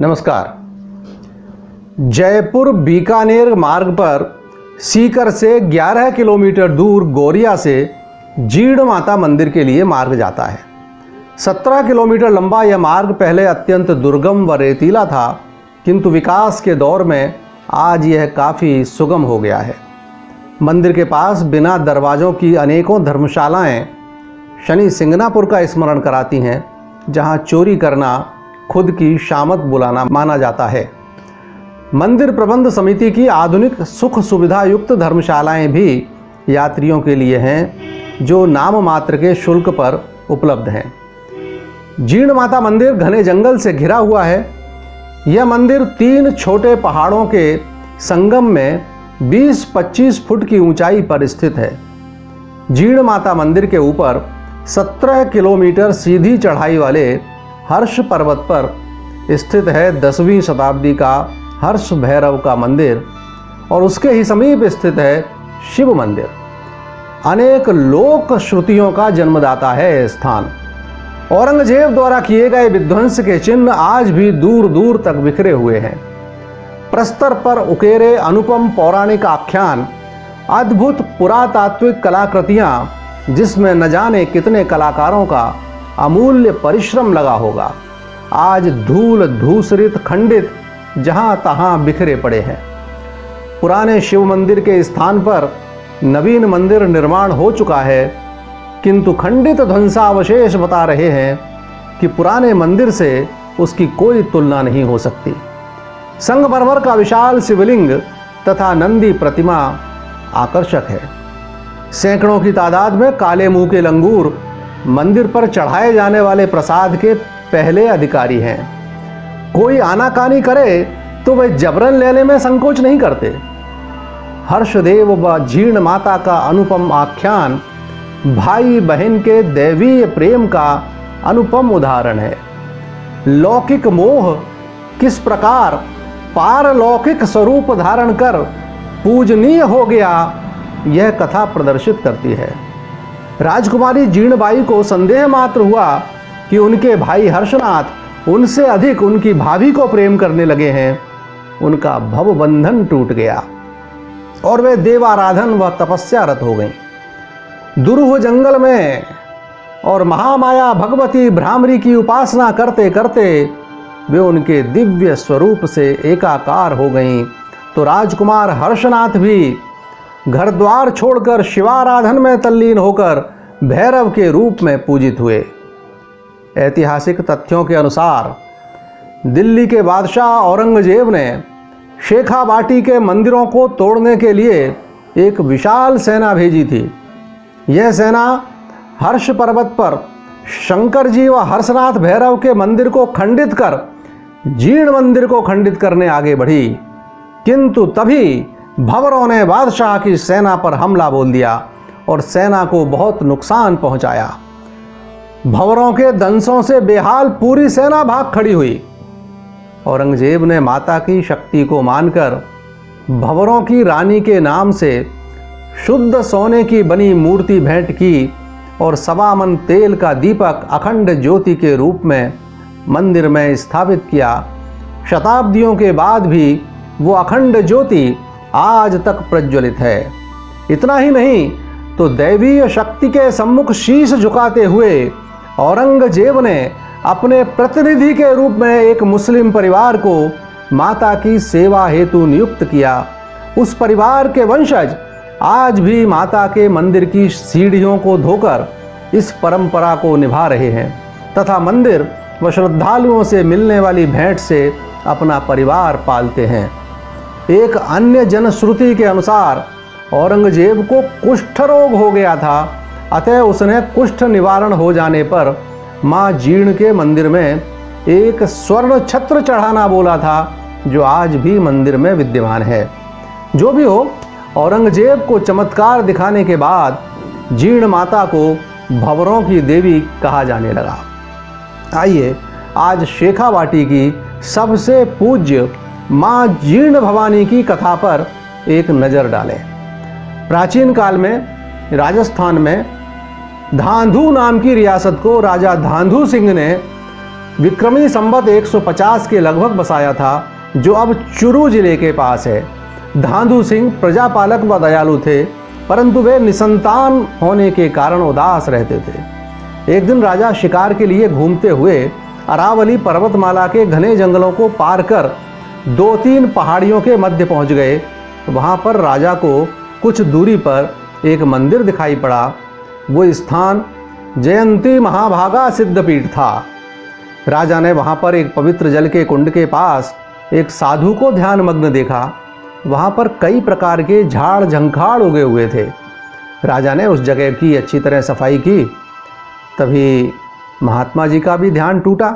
नमस्कार। जयपुर बीकानेर मार्ग पर सीकर से 11 किलोमीटर दूर गौरिया से जीर्ण माता मंदिर के लिए मार्ग जाता है। 17 किलोमीटर लंबा यह मार्ग पहले अत्यंत दुर्गम व रेतीला था, किंतु विकास के दौर में आज यह काफ़ी सुगम हो गया है। मंदिर के पास बिना दरवाज़ों की अनेकों धर्मशालाएं शनि सिंगनापुर का स्मरण कराती हैं, जहां चोरी करना खुद की शामत बुलाना माना जाता है। मंदिर प्रबंध समिति की आधुनिक सुख सुविधा युक्त धर्मशालाएं भी यात्रियों के लिए हैं, जो नाम मात्र के शुल्क पर उपलब्ध हैं। जीर्ण माता मंदिर घने जंगल से घिरा हुआ है। यह मंदिर 3 छोटे पहाड़ों के संगम में 20-25 फुट की ऊंचाई पर स्थित है। जीर्ण माता मंदिर के ऊपर 17 किलोमीटर सीधी चढ़ाई वाले हर्ष पर्वत पर स्थित है 10वीं शताब्दी का हर्ष भैरव का मंदिर और उसके ही समीप स्थित है शिव मंदिर। अनेक लोक श्रुतियों का जन्मदाता है यह स्थान। औरंगजेब द्वारा किए गए विध्वंस के चिन्ह आज भी दूर दूर तक बिखरे हुए हैं। प्रस्तर पर उकेरे अनुपम पौराणिक आख्यान, अद्भुत पुरातात्विक कलाकृतियां, जिसमें न जाने कितने कलाकारों का अमूल्य परिश्रम लगा होगा, आज धूल धूसरित खंडित जहां तहां बिखरे पड़े हैं। पुराने शिव मंदिर के स्थान पर नवीन मंदिर निर्माण हो चुका है, किंतु खंडित ध्वंसावशेष बता रहे हैं कि पुराने मंदिर से उसकी कोई तुलना नहीं हो सकती। संगमरमर का विशाल शिवलिंग तथा नंदी प्रतिमा आकर्षक है। सैकड़ों की तादाद में काले मुंह के लंगूर मंदिर पर चढ़ाए जाने वाले प्रसाद के पहले अधिकारी हैं। कोई आनाकानी करे तो वे जबरन लेने में संकोच नहीं करते। हर्षदेव व जीर्ण माता का अनुपम आख्यान भाई बहन के दैवीय प्रेम का अनुपम उदाहरण है। लौकिक मोह किस प्रकार पारलौकिक स्वरूप धारण कर पूजनीय हो गया, यह कथा प्रदर्शित करती है। राजकुमारी जीर्णबाई को संदेह मात्र हुआ कि उनके भाई हर्षनाथ उनसे अधिक उनकी भाभी को प्रेम करने लगे हैं। उनका भवबंधन टूट गया और वे देवाराधन व तपस्यारत हो गईं। दुरूह जंगल में और महामाया भगवती भ्रामरी की उपासना करते करते वे उनके दिव्य स्वरूप से एकाकार हो गईं। तो राजकुमार हर्षनाथ भी घर द्वार छोड़कर शिवाराधन में तल्लीन होकर भैरव के रूप में पूजित हुए। ऐतिहासिक तथ्यों के अनुसार दिल्ली के बादशाह औरंगजेब ने शेखावाटी के मंदिरों को तोड़ने के लिए एक विशाल सेना भेजी थी। यह सेना हर्ष पर्वत पर शंकर जी व हर्षनाथ भैरव के मंदिर को खंडित कर जीर्ण मंदिर को खंडित करने आगे बढ़ी, किंतु तभी भंवरों ने बादशाह की सेना पर हमला बोल दिया और सेना को बहुत नुकसान पहुंचाया। भंवरों के दंशों से बेहाल पूरी सेना भाग खड़ी हुई। औरंगजेब ने माता की शक्ति को मानकर भंवरों की रानी के नाम से शुद्ध सोने की बनी मूर्ति भेंट की और 1.25 मन तेल का दीपक अखंड ज्योति के रूप में मंदिर में स्थापित किया। शताब्दियों के बाद भी वो अखंड ज्योति आज तक प्रज्वलित है। इतना ही नहीं तो दैवीय शक्ति के सम्मुख शीश झुकाते हुए औरंगजेब ने अपने प्रतिनिधि के रूप में एक मुस्लिम परिवार को माता की सेवा हेतु नियुक्त किया। उस परिवार के वंशज आज भी माता के मंदिर की सीढ़ियों को धोकर इस परंपरा को निभा रहे हैं तथा मंदिर व श्रद्धालुओं से मिलने वाली भेंट से अपना परिवार पालते हैं। एक अन्य जनश्रुति के अनुसार औरंगजेब को कुष्ठ रोग हो गया था, अतः उसने कुष्ठ निवारण हो जाने पर मां जीर्ण के मंदिर में एक स्वर्ण छत्र चढ़ाना बोला था, जो आज भी मंदिर में विद्यमान है। जो भी हो, औरंगजेब को चमत्कार दिखाने के बाद जीर्ण माता को भंवरों की देवी कहा जाने लगा। आइए आज शेखावाटी की सबसे पूज्य मां जीर्ण भवानी की कथा पर एक नज़र डालें। प्राचीन काल में राजस्थान में धांधु नाम की रियासत को राजा धांधु सिंह ने विक्रमी संवत 150 के लगभग बसाया था, जो अब चुरू जिले के पास है। धांधु सिंह प्रजापालक व दयालु थे, परंतु वे निसंतान होने के कारण उदास रहते थे। एक दिन राजा शिकार के लिए घूमते हुए अरावली पर्वतमाला के घने जंगलों को पार कर 2-3 पहाड़ियों के मध्य पहुंच गए। वहां पर राजा को कुछ दूरी पर एक मंदिर दिखाई पड़ा। वो स्थान जयंती महाभागा सिद्धपीठ था। राजा ने वहां पर एक पवित्र जल के कुंड के पास एक साधु को ध्यानमग्न देखा। वहां पर कई प्रकार के झाड़ झंखाड़ उगे हुए थे। राजा ने उस जगह की अच्छी तरह सफाई की। तभी महात्मा जी का भी ध्यान टूटा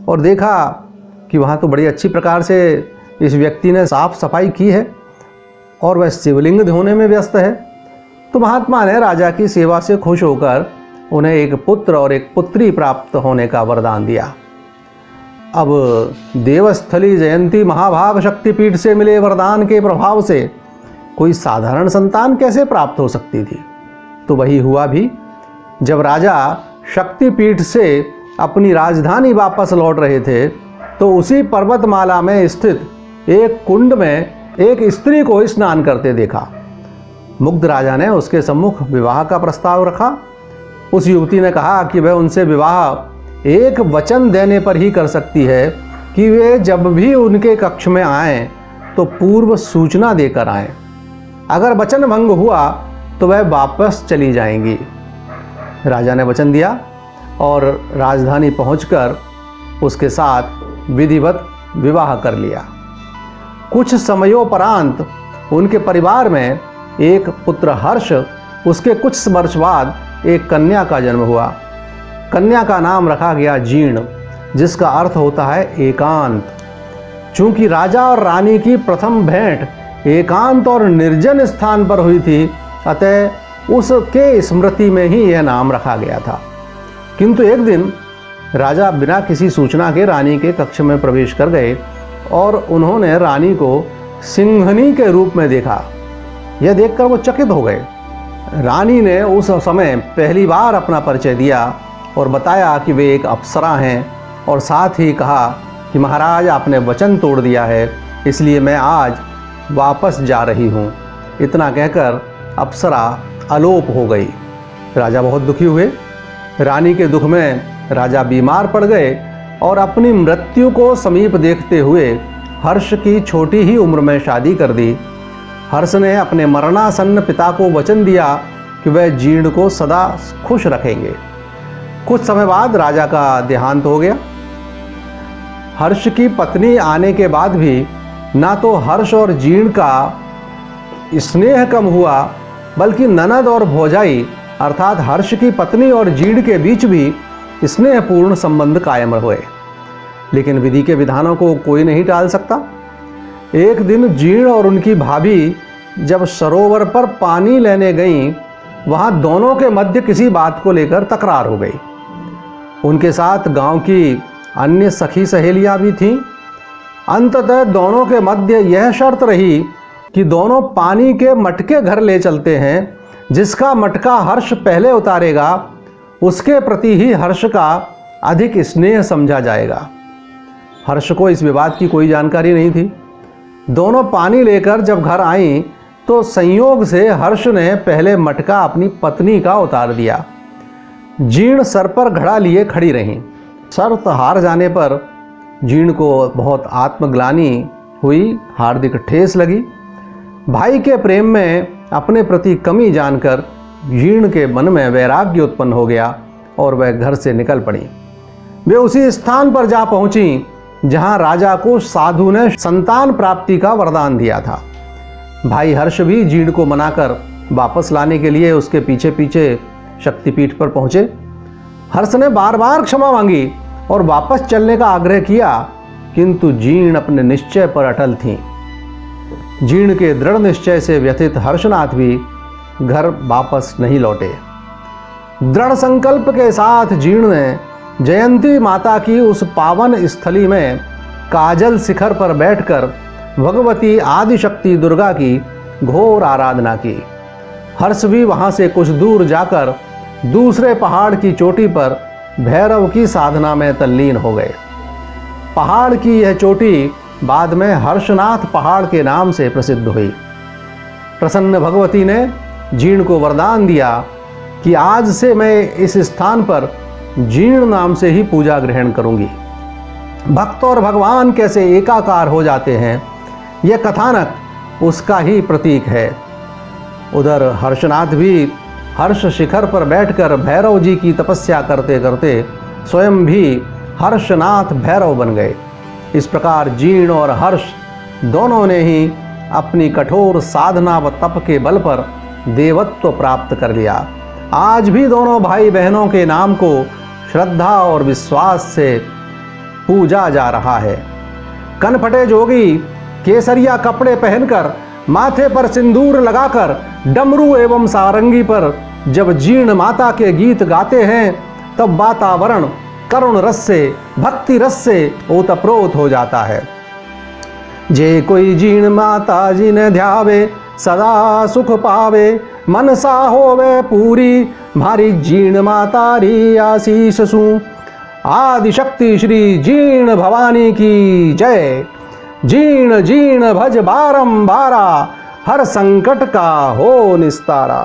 और देखा कि वहाँ तो बड़ी अच्छी प्रकार से इस व्यक्ति ने साफ सफाई की है और वह शिवलिंग धोने में व्यस्त है। तो महात्मा ने राजा की सेवा से खुश होकर उन्हें एक पुत्र और एक पुत्री प्राप्त होने का वरदान दिया। अब देवस्थली जयंती महाभाग शक्तिपीठ से मिले वरदान के प्रभाव से कोई साधारण संतान कैसे प्राप्त हो सकती थी। तो वही हुआ भी। जब राजा शक्तिपीठ से अपनी राजधानी वापस लौट रहे थे, तो उसी पर्वतमाला में स्थित एक कुंड में एक स्त्री को स्नान करते देखा। मुग्ध राजा ने उसके सम्मुख विवाह का प्रस्ताव रखा। उस युवती ने कहा कि वह उनसे विवाह एक वचन देने पर ही कर सकती है कि वे जब भी उनके कक्ष में आएं तो पूर्व सूचना देकर आएं। अगर वचन भंग हुआ तो वह वापस चली जाएंगी। राजा ने वचन दिया और राजधानी पहुंचकर उसके साथ विधिवत विवाह कर लिया। कुछ समयोपरांत उनके परिवार में एक पुत्र हर्ष, उसके कुछ वर्ष बाद एक कन्या का जन्म हुआ। कन्या का नाम रखा गया जीर्ण, जिसका अर्थ होता है एकांत। चूंकि राजा और रानी की प्रथम भेंट एकांत और निर्जन स्थान पर हुई थी, अतः उसके स्मृति में ही यह नाम रखा गया था। किंतु एक दिन राजा बिना किसी सूचना के रानी के कक्ष में प्रवेश कर गए और उन्होंने रानी को सिंहनी के रूप में देखा। यह देखकर वो चकित हो गए। रानी ने उस समय पहली बार अपना परिचय दिया और बताया कि वे एक अप्सरा हैं, और साथ ही कहा कि महाराज आपने वचन तोड़ दिया है, इसलिए मैं आज वापस जा रही हूँ। इतना कहकर अप्सरा अलोप हो गई। राजा बहुत दुखी हुए। रानी के दुख में राजा बीमार पड़ गए और अपनी मृत्यु को समीप देखते हुए हर्ष की छोटी ही उम्र में शादी कर दी। हर्ष ने अपने मरणासन्न पिता को वचन दिया कि वह जीर्ण को सदा खुश रखेंगे। कुछ समय बाद राजा का देहांत हो गया। हर्ष की पत्नी आने के बाद भी ना तो हर्ष और जीर्ण का स्नेह कम हुआ, बल्कि ननद और भौजाई अर्थात हर्ष की पत्नी और जीर्ण के बीच भी स्नेहपूर्ण संबंध कायम हुए। लेकिन विधि के विधानों को कोई नहीं टाल सकता। एक दिन जीर्ण और उनकी भाभी जब सरोवर पर पानी लेने गईं, वहां दोनों के मध्य किसी बात को लेकर तकरार हो गई। उनके साथ गांव की अन्य सखी सहेलियां भी थीं। अंततः दोनों के मध्य यह शर्त रही कि दोनों पानी के मटके घर ले चलते हैं। जिसका मटका हर्ष पहले उतारेगा, उसके प्रति ही हर्ष का अधिक स्नेह समझा जाएगा। हर्ष को इस विवाद की कोई जानकारी नहीं थी। दोनों पानी लेकर जब घर आईं, तो संयोग से हर्ष ने पहले मटका अपनी पत्नी का उतार दिया। जीर्ण सर पर घड़ा लिए खड़ी रहीं। शर्त हार जाने पर जीर्ण को बहुत आत्मग्लानि हुई, हार्दिक ठेस लगी। भाई के प्रेम में अपने प्रति कमी जानकर जीर्ण के मन में वैराग्य उत्पन्न हो गया और वह घर से निकल पड़ी। वे उसी स्थान पर जा पहुंची जहां राजा को साधु ने संतान प्राप्ति का वरदान दिया था। भाई हर्ष भी जीर्ण को मनाकर वापस लाने के लिए उसके पीछे पीछे शक्तिपीठ पर पहुंचे। हर्ष ने बार बार क्षमा मांगी और वापस चलने का आग्रह किया, किंतु जीर्ण अपने निश्चय पर अटल थीं। जीर्ण के दृढ़ निश्चय से व्यथित हर्षनाथ भी घर वापस नहीं लौटे। दृढ़ संकल्प के साथ जीर्ण ने जयंती माता की उस पावन स्थली में काजल शिखर पर बैठकर भगवती आदिशक्ति दुर्गा की घोर आराधना की। हर्ष भी वहां से कुछ दूर जाकर दूसरे पहाड़ की चोटी पर भैरव की साधना में तल्लीन हो गए। पहाड़ की यह चोटी बाद में हर्षनाथ पहाड़ के नाम से प्रसिद्ध हुई। प्रसन्न भगवती ने जीर्ण को वरदान दिया कि आज से मैं इस स्थान पर जीर्ण नाम से ही पूजा ग्रहण करूंगी। भक्त और भगवान कैसे एकाकार हो जाते हैं, यह कथानक उसका ही प्रतीक है। उधर हर्षनाथ भी हर्ष शिखर पर बैठकर भैरव जी की तपस्या करते करते स्वयं भी हर्षनाथ भैरव बन गए। इस प्रकार जीर्ण और हर्ष दोनों ने ही अपनी कठोर साधना व तप के बल पर देवत्व प्राप्त कर लिया। आज भी दोनों भाई बहनों के नाम को श्रद्धा और विश्वास से पूजा जा रहा है। कनफटे जोगी केसरिया कपड़े पहनकर, माथे पर सिंदूर लगाकर, डमरू एवं सारंगी पर जब जीर्ण माता के गीत गाते हैं तब वातावरण करुण रस से, भक्ति रस से ओतप्रोत हो जाता है। जे कोई जीर्ण माता जी ने ध्यावे, सदा सुख पावे, मनसा होवे पूरी, भारी जीर्ण माता री आशीष सु। आदिशक्ति श्री जीर्ण भवानी की जय। जीर्ण जीर्ण भज बारंबारा, हर संकट का हो निस्तारा।